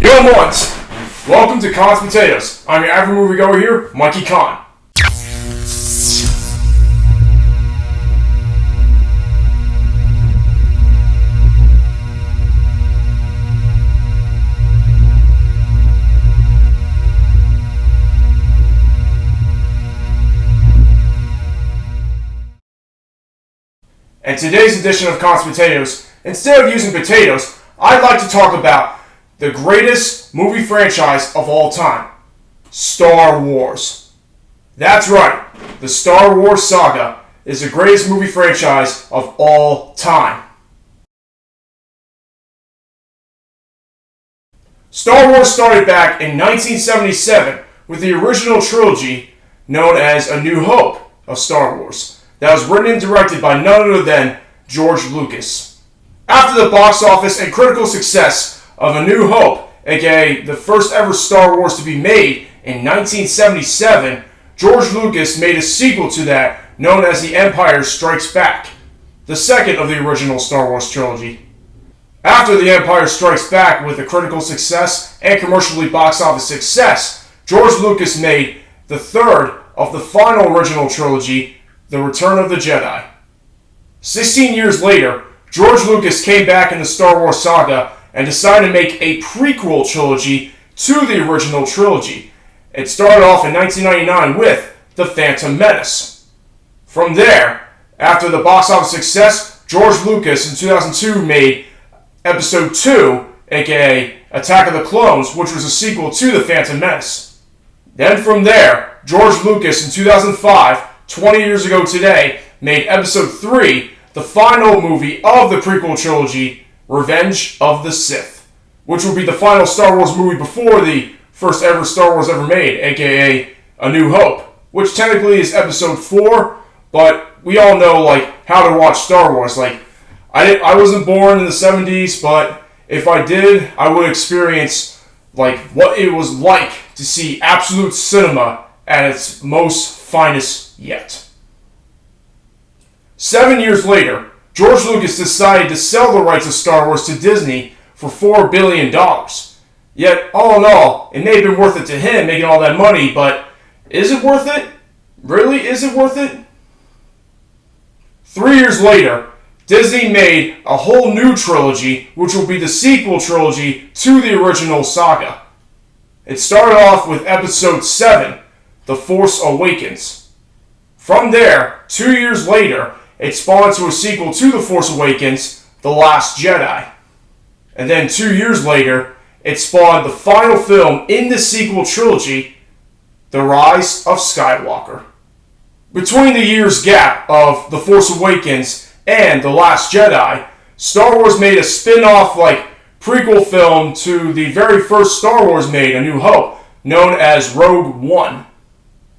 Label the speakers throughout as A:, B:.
A: Yo, MONS! Welcome to Con's Potatoes. I'm your average moviegoer here, Mikey Con. And today's edition of Con's Potatoes, instead of using potatoes, I'd like to talk about the greatest movie franchise of all time, Star Wars. That's right, the Star Wars Saga is the greatest movie franchise of all time. Star Wars started back in 1977 with the original trilogy known as A New Hope of Star Wars that was written and directed by none other than George Lucas. After the box office and critical success of A New Hope, aka the first ever Star Wars to be made in 1977, George Lucas made a sequel to that known as The Empire Strikes Back, the second of the original Star Wars trilogy. After The Empire Strikes Back with a critical success and commercially box office success, George Lucas made the third of the final original trilogy, The Return of the Jedi. 16 years later, George Lucas came back in the Star Wars saga and decided to make a prequel trilogy to the original trilogy. It started off in 1999 with The Phantom Menace. From there, after the box office success, George Lucas in 2002 made Episode 2, aka Attack of the Clones, which was a sequel to The Phantom Menace. Then from there, George Lucas in 2005, 20 years ago today, made Episode 3, the final movie of the prequel trilogy, Revenge of the Sith, which will be the final Star Wars movie before the first ever Star Wars ever made, aka A New Hope, which technically is Episode 4, but we all know how to watch Star Wars. I wasn't born in the 70s, but if I did, I would experience what it was like to see absolute cinema at its most finest yet. 7 years later, George Lucas decided to sell the rights of Star Wars to Disney for $4 billion. Yet, all in all, it may have been worth it to him making all that money, but is it worth it? Really, is it worth it? 3 years later, Disney made a whole new trilogy, which will be the sequel trilogy to the original saga. It started off with Episode 7, The Force Awakens. From there, 2 years later, it spawned to a sequel to The Force Awakens, The Last Jedi. And then 2 years later, it spawned the final film in the sequel trilogy, The Rise of Skywalker. Between the years gap of The Force Awakens and The Last Jedi, Star Wars made a spin-off prequel film to the very first Star Wars made, A New Hope, known as Rogue One.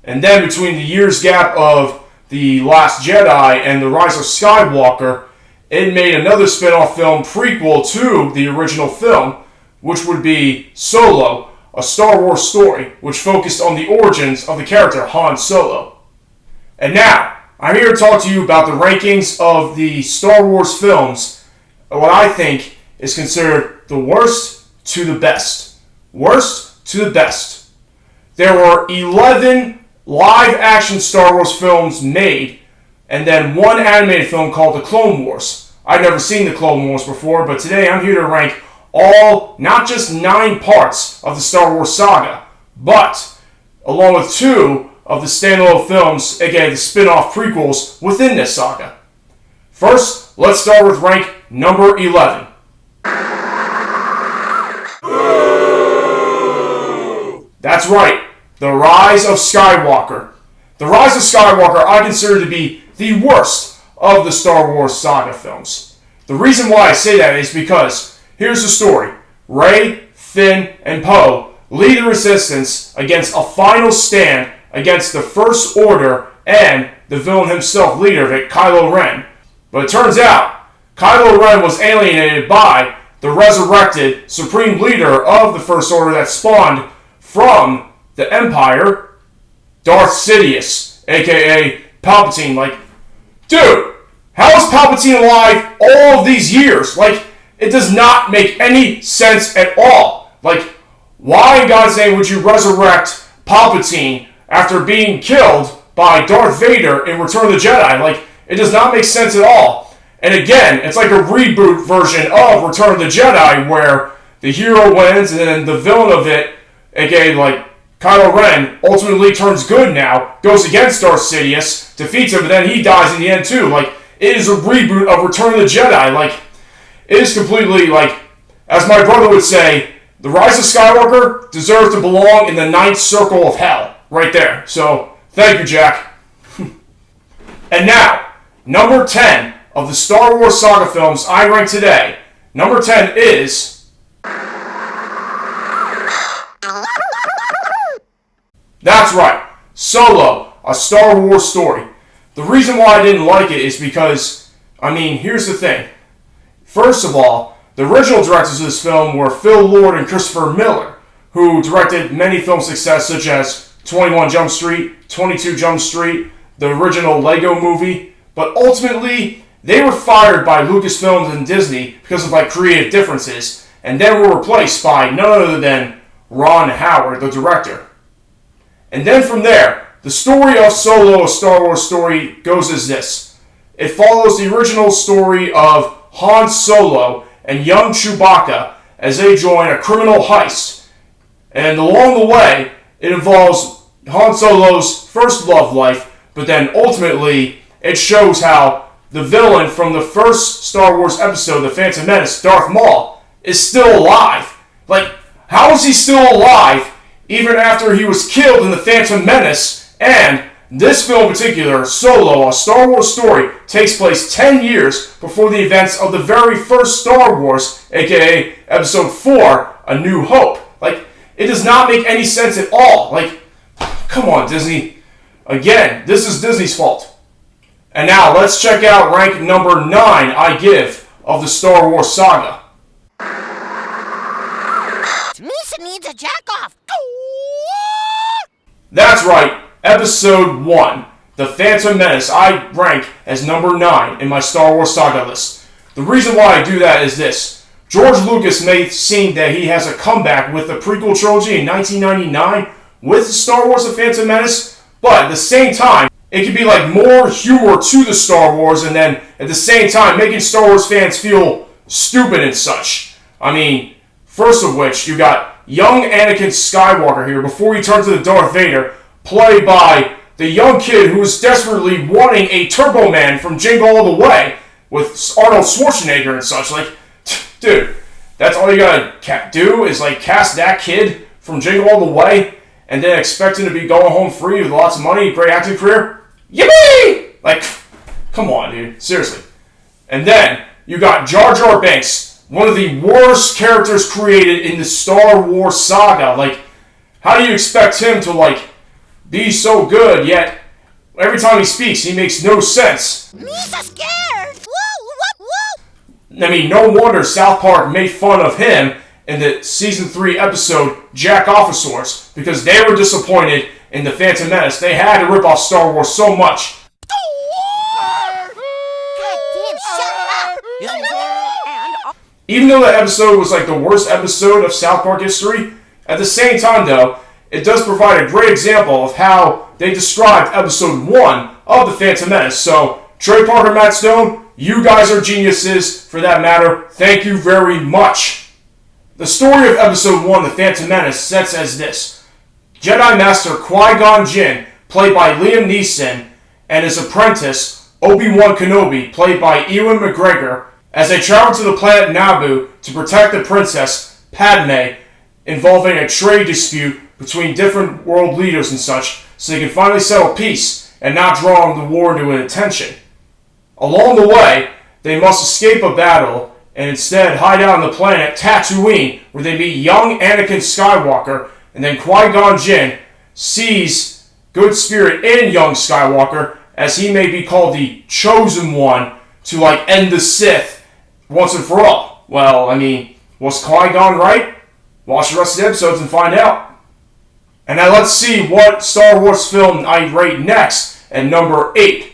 A: And then between the years gap of The Last Jedi and The Rise of Skywalker, it made another spin-off film prequel to the original film, which would be Solo, a Star Wars story, which focused on the origins of the character Han Solo. And now, I'm here to talk to you about the rankings of the Star Wars films, what I think is considered the worst to the best. Worst to the best. There were 11 live-action Star Wars films made, and then one animated film called The Clone Wars. I've never seen The Clone Wars before, but today I'm here to rank all, not just 9 parts of the Star Wars saga, but along with 2 of the standalone films, aka the spin-off prequels within this saga. First, let's start with rank number 11. That's right. The Rise of Skywalker. The Rise of Skywalker I consider to be the worst of the Star Wars saga films. The reason why I say that is because, here's the story. Rey, Finn, and Poe lead the Resistance against a final stand against the First Order and the villain himself, leader of it, Kylo Ren. But it turns out, Kylo Ren was alienated by the resurrected Supreme Leader of the First Order that spawned from the Empire, Darth Sidious, aka Palpatine. Dude, how is Palpatine alive all of these years? It does not make any sense at all. Why in God's name would you resurrect Palpatine after being killed by Darth Vader in Return of the Jedi? Like, it does not make sense at all. And again, it's like a reboot version of Return of the Jedi where the hero wins and then the villain of it, aka like Kylo Ren, ultimately turns good now, goes against Darth Sidious, defeats him, but then he dies in the end too. Like, it is a reboot of Return of the Jedi. Like, it is completely, like, as my brother would say, The Rise of Skywalker deserves to belong in the ninth circle of hell. Right there. So, thank you, Jack. And now, number 10 of the Star Wars saga films I rank today. Number 10 is... That's right, Solo, A Star Wars Story. The reason why I didn't like it is because, I mean, here's the thing. First of all, the original directors of this film were Phil Lord and Christopher Miller, who directed many film success such as 21 Jump Street, 22 Jump Street, the original Lego movie, but ultimately, they were fired by Lucasfilms and Disney because of like creative differences, and then were replaced by none other than Ron Howard, the director. And then from there, the story of Solo, A Star Wars Story, goes as this. It follows the original story of Han Solo and young Chewbacca as they join a criminal heist. And along the way, it involves Han Solo's first love life, but then ultimately, it shows how the villain from the first Star Wars episode, The Phantom Menace, Darth Maul, is still alive. Like, how is he still alive even after he was killed in The Phantom Menace? And this film in particular, Solo, A Star Wars Story, takes place 10 years before the events of the very first Star Wars, aka Episode 4, A New Hope. Like, it does not make any sense at all. Like, come on, Disney. Again, this is Disney's fault. And now, let's check out rank number 9 I give of the Star Wars saga.
B: Misa needs a jack-off.
A: That's right, Episode 1, The Phantom Menace, I rank as number 9 in my Star Wars saga list. The reason why I do that is this. George Lucas may seem that he has a comeback with the Prequel Trilogy in 1999 with Star Wars The Phantom Menace, but at the same time, it could be like more humor to the Star Wars and then at the same time making Star Wars fans feel stupid and such. I mean, first of which, you got young Anakin Skywalker here before he turns into Darth Vader, played by the young kid who is desperately wanting a Turbo Man from Jingle All the Way with Arnold Schwarzenegger and such. Like, dude, that's all you gotta do is like cast that kid from Jingle All the Way and then expect him to be going home free with lots of money, great acting career? Yippee! Like, come on, dude. Seriously. And then, you got Jar Jar Binks, one of the worst characters created in the Star Wars saga. Like, how do you expect him to, like, be so good, yet every time he speaks, he makes no sense?
B: Misa scared! Whoa, whoa, whoa!
A: I mean, no wonder South Park made fun of him in the Season 3 episode Jack Offisaurs, because they were disappointed in The Phantom Menace. They had to rip off Star Wars so much.
B: Goddamn, shut up!
A: Even though that episode was like the worst episode of South Park history, at the same time though, it does provide a great example of how they described Episode 1 of The Phantom Menace. So, Trey Parker, Matt Stone, you guys are geniuses for that matter. Thank you very much. The story of Episode 1, The Phantom Menace, sets as this. Jedi Master Qui-Gon Jinn, played by Liam Neeson, and his apprentice, Obi-Wan Kenobi, played by Ewan McGregor, as they travel to the planet Naboo to protect the princess, Padme, involving a trade dispute between different world leaders and such, so they can finally settle peace and not draw the war into an attention. Along the way, they must escape a battle and instead hide out on the planet Tatooine, where they meet young Anakin Skywalker, and then Qui-Gon Jinn sees good spirit in young Skywalker, as he may be called the Chosen One, to like end the Sith once and for all. Well, I mean, was Qui-Gon right? Watch the rest of the episodes and find out. And now let's see what Star Wars film I rate next at number 8.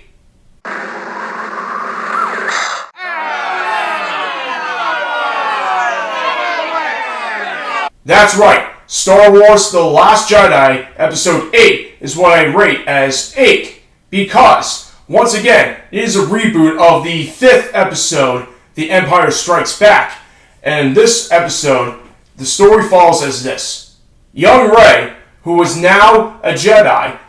A: That's right, Star Wars The Last Jedi, Episode 8 is what I rate as 8, because, once again, it is a reboot of the 5th episode, The Empire Strikes Back. And in this episode, the story follows as this. Young Rey, who is now a Jedi,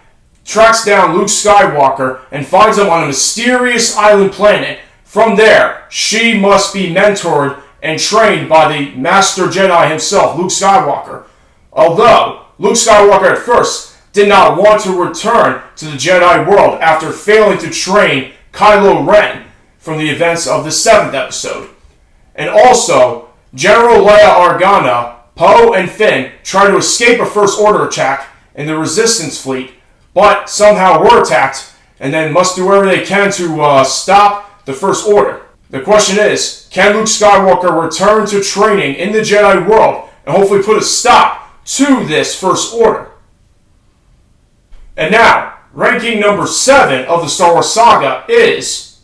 A: tracks down Luke Skywalker and finds him on a mysterious island planet. From there, she must be mentored and trained by the Master Jedi himself, Luke Skywalker. Although Luke Skywalker at first did not want to return to the Jedi world after failing to train Kylo Ren from the events of the 7th episode. And also, General Leia Organa, Poe, and Finn try to escape a First Order attack in the Resistance fleet, but somehow were attacked and then must do whatever they can to stop the First Order. The question is, can Luke Skywalker return to training in the Jedi world and hopefully put a stop to this First Order? And now, ranking number 7 of the Star Wars saga is...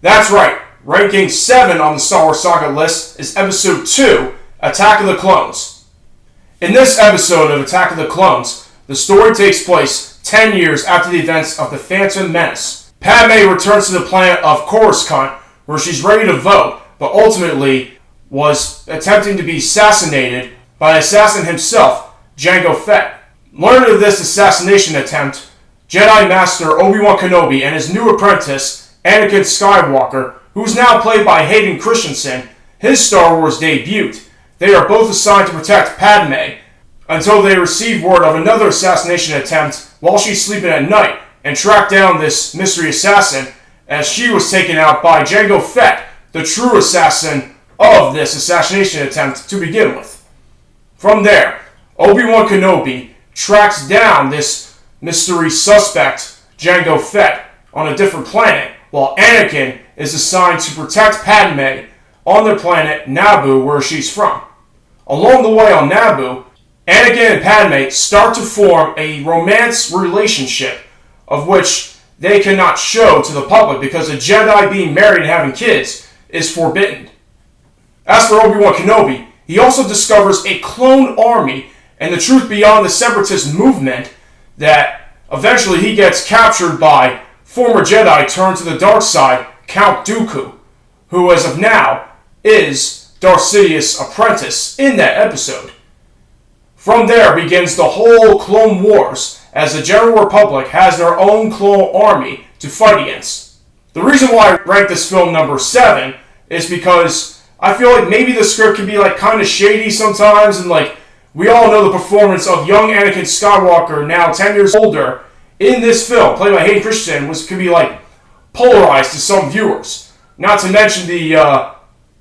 A: That's right, ranking 7 on the Star Wars saga list is Episode 2, Attack of the Clones. In this episode of Attack of the Clones, the story takes place 10 years after the events of the Phantom Menace. Padme returns to the planet of Coruscant, where she's ready to vote, but ultimately was attempting to be assassinated by an assassin himself, Jango Fett. Learning of this assassination attempt, Jedi Master Obi-Wan Kenobi and his new apprentice, Anakin Skywalker, who is now played by Hayden Christensen, his Star Wars debuted. They are both assigned to protect Padme until they receive word of another assassination attempt while she's sleeping at night and track down this mystery assassin as she was taken out by Jango Fett, the true assassin of this assassination attempt to begin with. From there, Obi-Wan Kenobi tracks down this mystery suspect, Jango Fett, on a different planet, while Anakin is assigned to protect Padme on their planet Naboo, where she's from. Along the way on Naboo, Anakin and Padme start to form a romance relationship of which they cannot show to the public because a Jedi being married and having kids is forbidden. As for Obi-Wan Kenobi, he also discovers a clone army and the truth beyond the Separatist movement that eventually he gets captured by former Jedi turned to the dark side, Count Dooku, who as of now is Darth Sidious' apprentice in that episode. From there begins the whole Clone Wars, as the General Republic has their own clone army to fight against. The reason why I rank this film number 7 is because I feel like maybe the script can be kind of shady sometimes, and we all know the performance of young Anakin Skywalker, now 10 years older, in this film, played by Hayden Christensen, could be polarized to some viewers. Not to mention the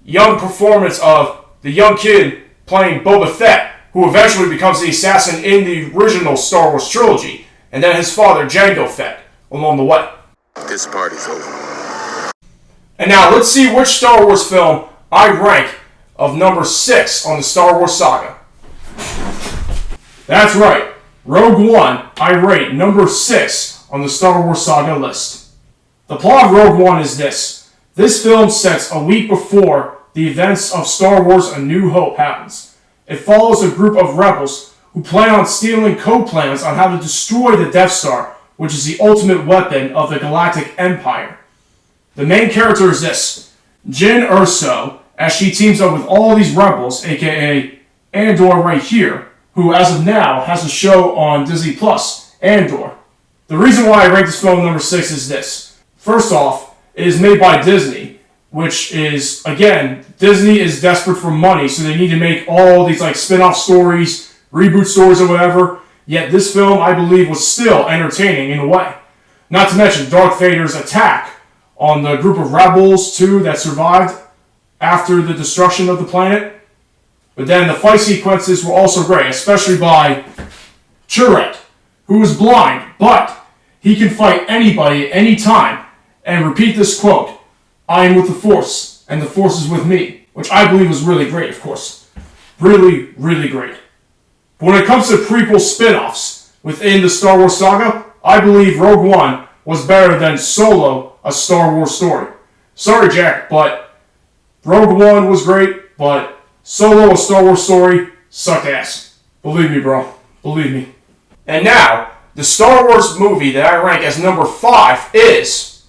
A: young performance of the young kid playing Boba Fett, who eventually becomes the assassin in the original Star Wars trilogy, and then his father, Jango Fett, along the way.
C: This party's over.
A: And now, let's see which Star Wars film I rank of number 6 on the Star Wars saga. That's right, Rogue One I rate number 6 on the Star Wars saga list. The plot of Rogue One is this. This film sets a week before the events of Star Wars A New Hope happens. It follows a group of rebels who plan on stealing code plans on how to destroy the Death Star, which is the ultimate weapon of the Galactic Empire. The main character is this, Jyn Erso, as she teams up with all these rebels, aka Andor right here, who as of now has a show on Disney+, Andor. The reason why I rank this film number 6 is this. First off, it is made by Disney, which is, again, Disney is desperate for money, so they need to make all these spin-off stories, reboot stories or whatever, yet this film, I believe, was still entertaining in a way. Not to mention Darth Vader's attack on the group of rebels, too, that survived after the destruction of the planet. But then the fight sequences were also great, especially by Chirrut, who is blind, but he can fight anybody at any time, and repeat this quote, "I am with the Force, and the Force is with me," which I believe was really great, of course. Really, really great. But when it comes to prequel spin-offs within the Star Wars saga, I believe Rogue One was better than Solo, A Star Wars Story. Sorry, Jack, but Rogue One was great, but Solo, a Star Wars story, sucked ass. Believe me, bro. Believe me. And now, the Star Wars movie that I rank as number 5 is...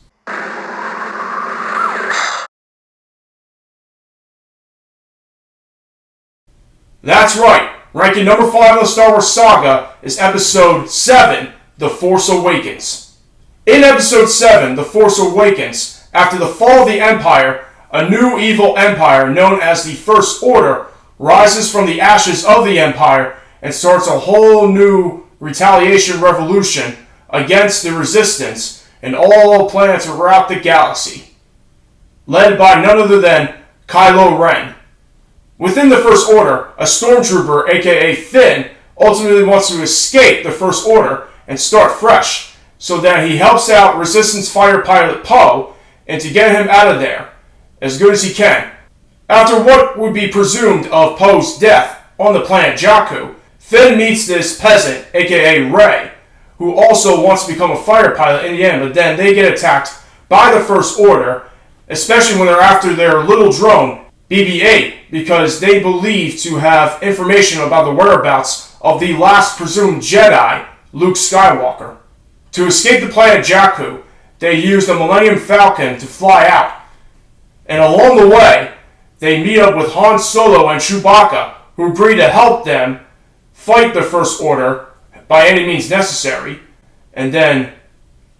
A: That's right. Ranking number 5 in the Star Wars saga is Episode 7, The Force Awakens. In Episode 7, The Force Awakens, after the fall of the Empire, a new evil empire known as the First Order rises from the ashes of the Empire and starts a whole new retaliation revolution against the Resistance and all planets throughout the galaxy, led by none other than Kylo Ren. Within the First Order, a stormtrooper, aka Finn, ultimately wants to escape the First Order and start fresh, so that he helps out Resistance fighter pilot Poe and to get him out of there as good as he can. After what would be presumed of Poe's death on the planet Jakku, Finn meets this peasant, aka Rey, who also wants to become a fighter pilot in the end, but then they get attacked by the First Order, especially when they're after their little drone, BB-8, because they believe to have information about the whereabouts of the last presumed Jedi, Luke Skywalker. To escape the planet Jakku, they use the Millennium Falcon to fly out. And along the way, they meet up with Han Solo and Chewbacca, who agree to help them fight the First Order by any means necessary. And then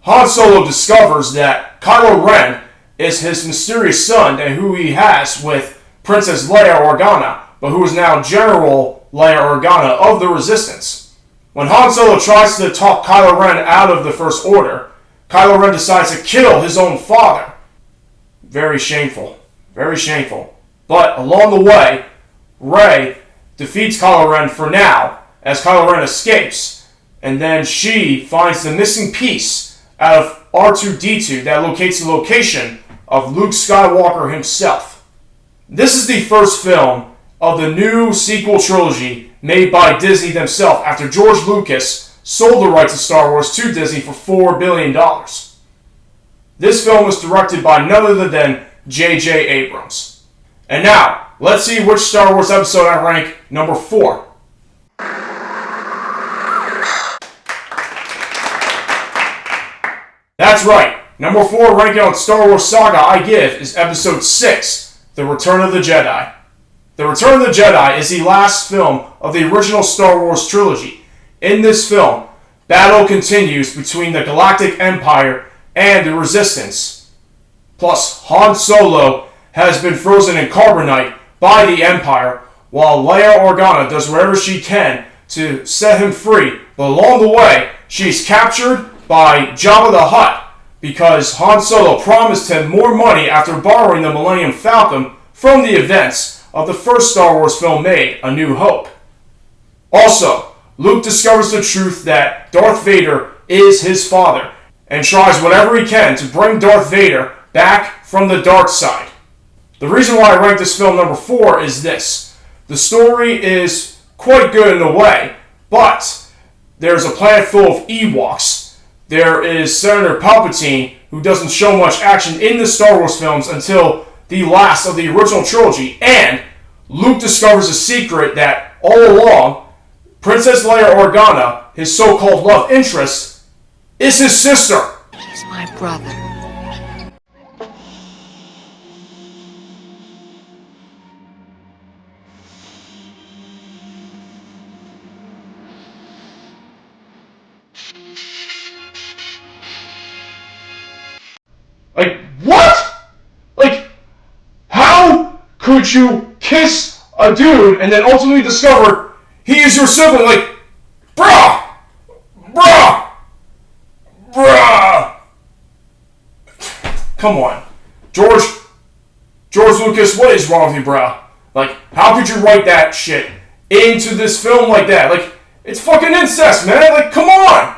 A: Han Solo discovers that Kylo Ren is his mysterious son and who he has with Princess Leia Organa, but who is now General Leia Organa of the Resistance. When Han Solo tries to talk Kylo Ren out of the First Order, Kylo Ren decides to kill his own father. Very shameful. Very shameful. But along the way, Rey defeats Kylo Ren for now, as Kylo Ren escapes, and then she finds the missing piece out of R2-D2 that locates the location of Luke Skywalker himself. This is the first film of the new sequel trilogy made by Disney themselves after George Lucas sold the rights to Star Wars to Disney for $4 billion. This film was directed by none other than J.J. Abrams. And now, let's see which Star Wars episode I rank number 4. That's right. Number 4 ranking on Star Wars Saga I give is Episode 6, The Return of the Jedi. The Return of the Jedi is the last film of the original Star Wars trilogy. In this film, battle continues between the Galactic Empire and the Resistance. Plus, Han Solo has been frozen in carbonite by the Empire, while Leia Organa does whatever she can to set him free. But along the way, she's captured by Jabba the Hutt because Han Solo promised him more money after borrowing the Millennium Falcon from the events of the first Star Wars film made, A New Hope. Also, Luke discovers the truth that Darth Vader is his father and tries whatever he can to bring Darth Vader back from the dark side. The reason why I rank this film number 4 is this. The story is quite good in a way, but there's a planet full of Ewoks. There is Senator Palpatine, who doesn't show much action in the Star Wars films until the last of the original trilogy, and Luke discovers a secret that all along, Princess Leia Organa, his so-called love interest, is his sister.
D: He's my brother.
A: Like, what? Like, how could you kiss a dude and then ultimately discover he is your sibling? Like, bruh! Bruh! Bruh! Come on. George Lucas, what is wrong with you, bruh? Like, how could you write that shit into this film like that? Like, it's fucking incest, man. Like, come on!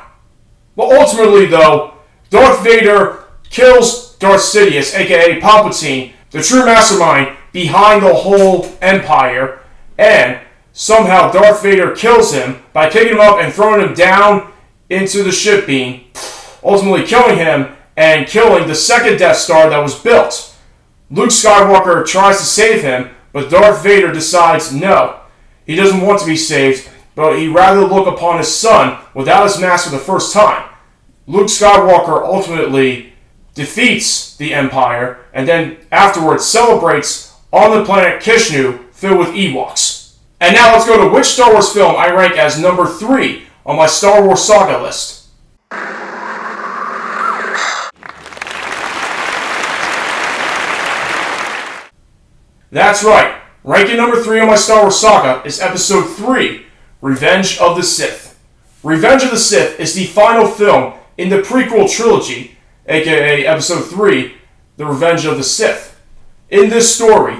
A: But ultimately, though, Darth Vader kills Darth Sidious, aka Palpatine, the true mastermind behind the whole empire, and somehow Darth Vader kills him by picking him up and throwing him down into the ship beam, ultimately killing him and killing the second Death Star that was built. Luke Skywalker tries to save him, but Darth Vader decides no. He doesn't want to be saved, but he'd rather look upon his son without his mask for the first time. Luke Skywalker ultimately defeats the Empire, and then afterwards celebrates on the planet Kishnu filled with Ewoks. And now let's go to which Star Wars film I rank as number 3 on my Star Wars Saga list. That's right, ranking number 3 on my Star Wars Saga is Episode 3, Revenge of the Sith. Revenge of the Sith is the final film in the Prequel Trilogy, aka Episode 3, The Revenge of the Sith. In this story,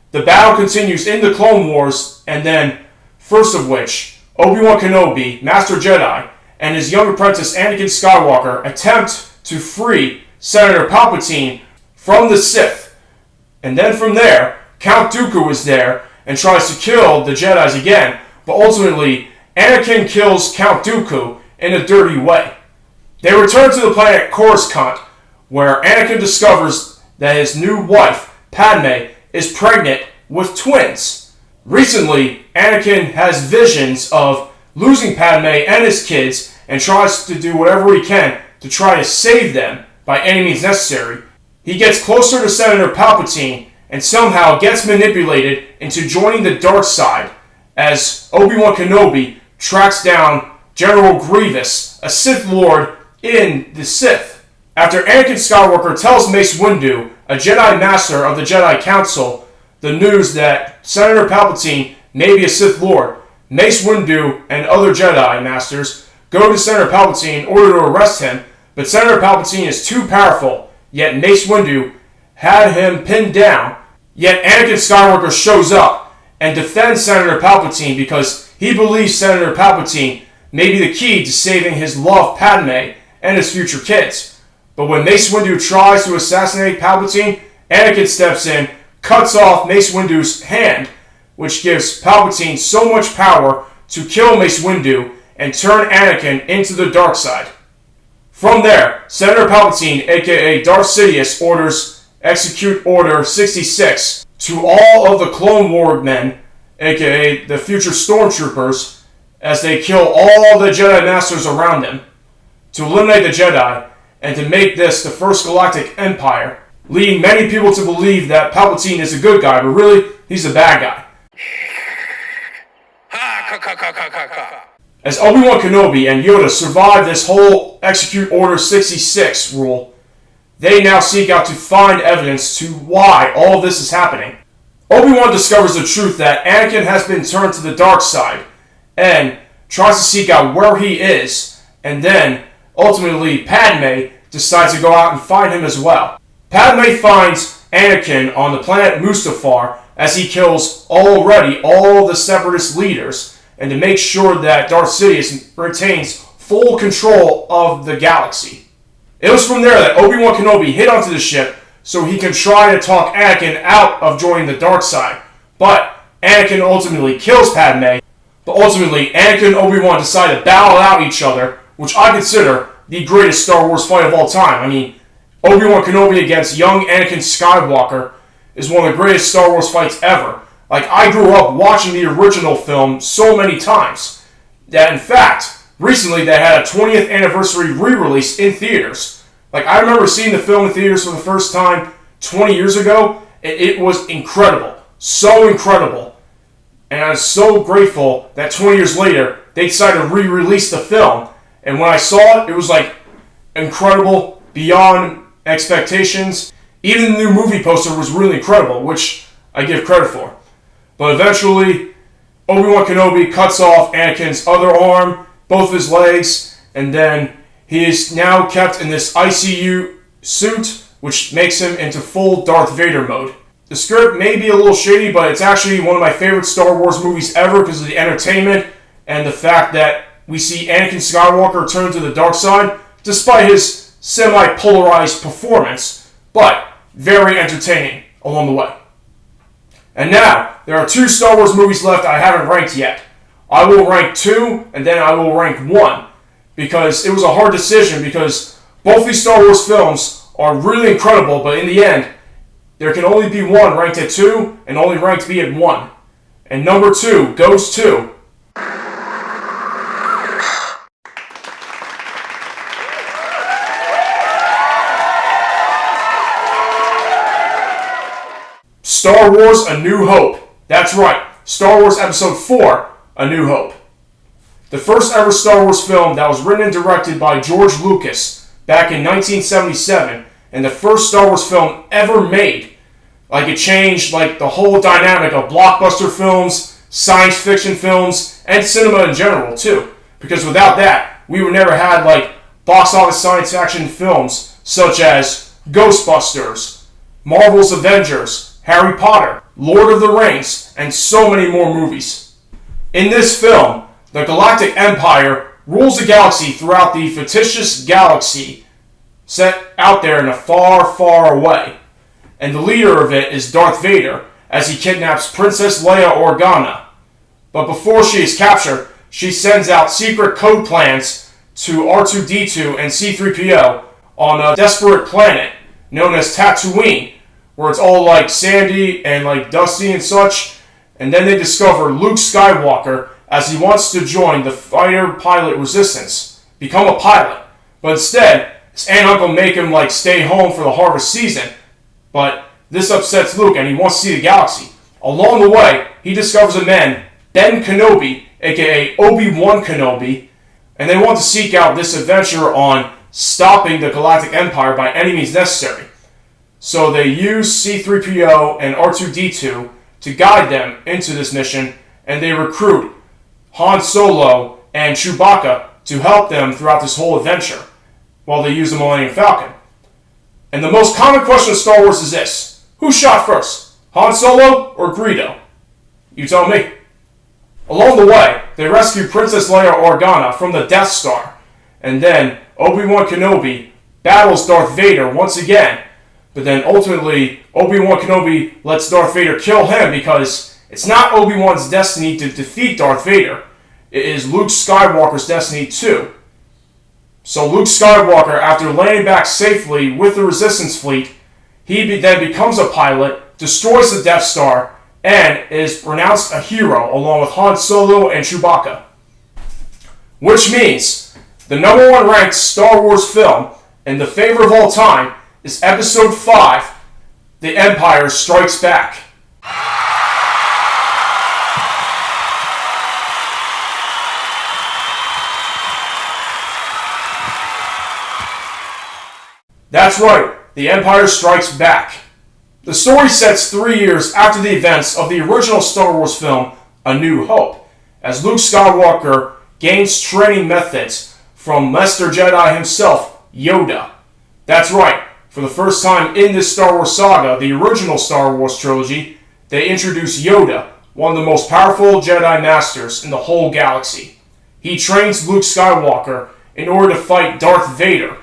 A: the battle continues in the Clone Wars, and then, first of which, Obi-Wan Kenobi, Master Jedi, and his young apprentice Anakin Skywalker attempt to free Senator Palpatine from the Sith. And then from there, Count Dooku is there and tries to kill the Jedis again, but ultimately, Anakin kills Count Dooku in a dirty way. They return to the planet Coruscant, where Anakin discovers that his new wife, Padme, is pregnant with twins. Recently, Anakin has visions of losing Padme and his kids and tries to do whatever he can to try to save them by any means necessary. He gets closer to Senator Palpatine and somehow gets manipulated into joining the dark side as Obi-Wan Kenobi tracks down General Grievous, a Sith Lord in the Sith. After Anakin Skywalker tells Mace Windu, a Jedi Master of the Jedi Council, the news that Senator Palpatine may be a Sith Lord, Mace Windu and other Jedi Masters go to Senator Palpatine in order to arrest him, but Senator Palpatine is too powerful, yet Mace Windu had him pinned down, yet Anakin Skywalker shows up and defends Senator Palpatine because he believes Senator Palpatine may be the key to saving his love Padme and his future kids. But when Mace Windu tries to assassinate Palpatine, Anakin steps in, cuts off Mace Windu's hand, which gives Palpatine so much power to kill Mace Windu and turn Anakin into the dark side. From there, Senator Palpatine, aka Darth Sidious, orders Execute Order 66 to all of the Clone War men, aka the future Stormtroopers, as they kill all the Jedi Masters around them, to eliminate the Jedi, and to make this the first galactic empire, leading many people to believe that Palpatine is a good guy, but really, he's a bad guy. As Obi-Wan Kenobi and Yoda survive this whole Execute Order 66 rule, they now seek out to find evidence to why all of this is happening. Obi-Wan discovers the truth that Anakin has been turned to the dark side, and tries to seek out where he is, and then, ultimately, Padme decides to go out and find him as well. Padme finds Anakin on the planet Mustafar as he kills already all the Separatist leaders, and to make sure that Darth Sidious retains full control of the galaxy. It was from there that Obi-Wan Kenobi hid onto the ship so he can try to talk Anakin out of joining the dark side. But Anakin ultimately kills Padme, but ultimately Anakin and Obi-Wan decide to battle out each other, which I consider the greatest Star Wars fight of all time. I mean, Obi-Wan Kenobi against young Anakin Skywalker is one of the greatest Star Wars fights ever. Like, I grew up watching the original film so many times that, in fact, recently they had a 20th anniversary re-release in theaters. Like, I remember seeing the film in theaters for the first time 20 years ago. It was incredible. So incredible. And I was so grateful that 20 years later, they decided to re-release the film. And when I saw it, it was like incredible, beyond expectations. Even the new movie poster was really incredible, which I give credit for. But eventually, Obi-Wan Kenobi cuts off Anakin's other arm, both of his legs, and then he is now kept in this ICU suit, which makes him into full Darth Vader mode. The script may be a little shady, but it's actually one of my favorite Star Wars movies ever because of the entertainment and the fact that we see Anakin Skywalker turn to the dark side, despite his semi-polarized performance, but very entertaining along the way. And now, there are 2 Star Wars movies left I haven't ranked yet. I will rank 2, and then I will rank 1, because it was a hard decision, because both these Star Wars films are really incredible, but in the end, there can only be one ranked at 2 and only ranked B at 1. And number 2 goes to... Star Wars A New Hope. That's right, Star Wars Episode 4, A New Hope. The first ever Star Wars film that was written and directed by George Lucas back in 1977, and the first Star Wars film ever made. Like, it changed the whole dynamic of blockbuster films, science fiction films, and cinema in general too. Because without that, we would never had box office science fiction films such as Ghostbusters, Marvel's Avengers, Harry Potter, Lord of the Rings, and so many more movies. In this film, the Galactic Empire rules the galaxy throughout the fictitious galaxy set out there in a far, far away. And the leader of it is Darth Vader, as he kidnaps Princess Leia Organa. But before she is captured, she sends out secret code plans to R2-D2 and C-3PO on a desperate planet known as Tatooine, where it's all sandy and dusty and such. And then they discover Luke Skywalker as he wants to join the fighter pilot resistance, become a pilot. But instead, his aunt and uncle make him stay home for the harvest season. But this upsets Luke and he wants to see the galaxy. Along the way, he discovers a man, Ben Kenobi, aka Obi-Wan Kenobi, and they want to seek out this adventure on stopping the Galactic Empire by any means necessary. So they use C-3PO and R2-D2 to guide them into this mission, and they recruit Han Solo and Chewbacca to help them throughout this whole adventure, while they use the Millennium Falcon. And the most common question of Star Wars is this: who shot first, Han Solo or Greedo? You tell me. Along the way, they rescue Princess Leia Organa from the Death Star, and then Obi-Wan Kenobi battles Darth Vader once again, but then ultimately Obi-Wan Kenobi lets Darth Vader kill him because it's not Obi-Wan's destiny to defeat Darth Vader. It is Luke Skywalker's destiny too. So Luke Skywalker, after landing back safely with the Resistance fleet, he then becomes a pilot, destroys the Death Star, and is pronounced a hero along with Han Solo and Chewbacca. Which means the number 1 ranked Star Wars film and the favorite of all time is Episode 5, The Empire Strikes Back. That's right, The Empire Strikes Back. The story sets 3 years after the events of the original Star Wars film, A New Hope, as Luke Skywalker gains training methods from Master Jedi himself, Yoda. That's right, for the first time in this Star Wars saga, the original Star Wars trilogy, they introduce Yoda, one of the most powerful Jedi Masters in the whole galaxy. He trains Luke Skywalker in order to fight Darth Vader.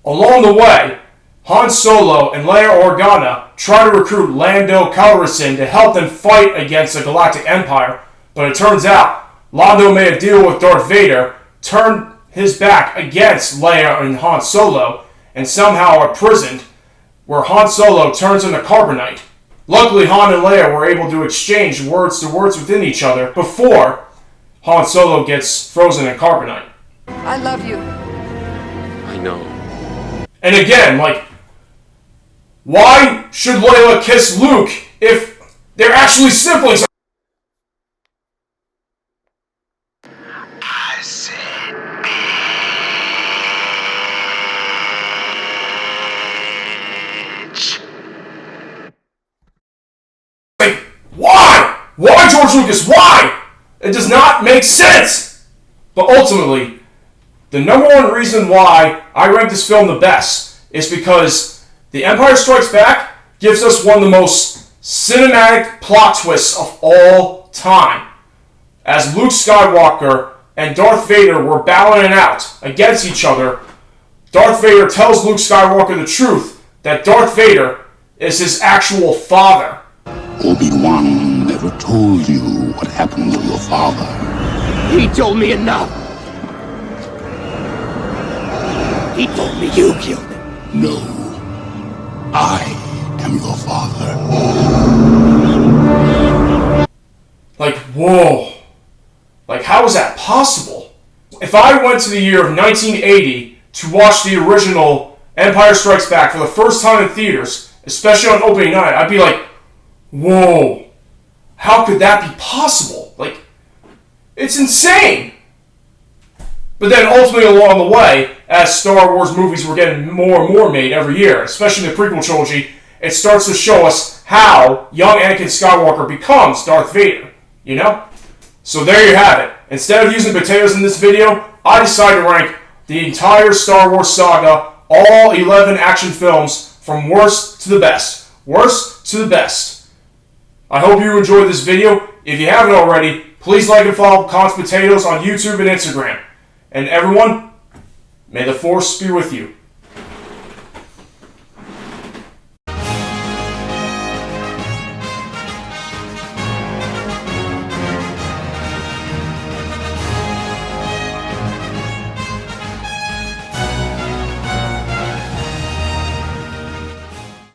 A: Along the way, Han Solo and Leia Organa try to recruit Lando Calrissian to help them fight against the Galactic Empire, but it turns out Lando made a deal with Darth Vader, turned his back against Leia and Han Solo, and somehow are imprisoned, where Han Solo turns into carbonite. Luckily, Han and Leia were able to exchange words to words within each other before Han Solo gets frozen in carbonite.
D: I love you.
C: I know.
A: And again, why should Leia kiss Luke if they're actually siblings?
C: I said bitch.
A: Why? Why, George Lucas? Why? It does not make sense! But ultimately, the number 1 reason why I rank this film the best is because The Empire Strikes Back gives us one of the most cinematic plot twists of all time. As Luke Skywalker and Darth Vader were battling it out against each other, Darth Vader tells Luke Skywalker the truth that Darth Vader is his actual father.
E: Obi-Wan never told you what happened to your father.
F: He told me enough. He told me you killed him.
E: No. I am am your father.
A: Like, whoa. Like, how is that possible? If I went to the year of 1980 to watch the original Empire Strikes Back for the first time in theaters, especially on opening night, I'd be like, whoa. How could that be possible? Like, it's insane. But then ultimately along the way, as Star Wars movies were getting more and more made every year, especially in the prequel trilogy, it starts to show us how young Anakin Skywalker becomes Darth Vader, you know? So there you have it. Instead of using potatoes in this video, I decided to rank the entire Star Wars saga, all 11 action films, from worst to the best. Worst to the best. I hope you enjoyed this video. If you haven't already, please like and follow Cons Potatoes on YouTube and Instagram. And everyone, may the Force be with you.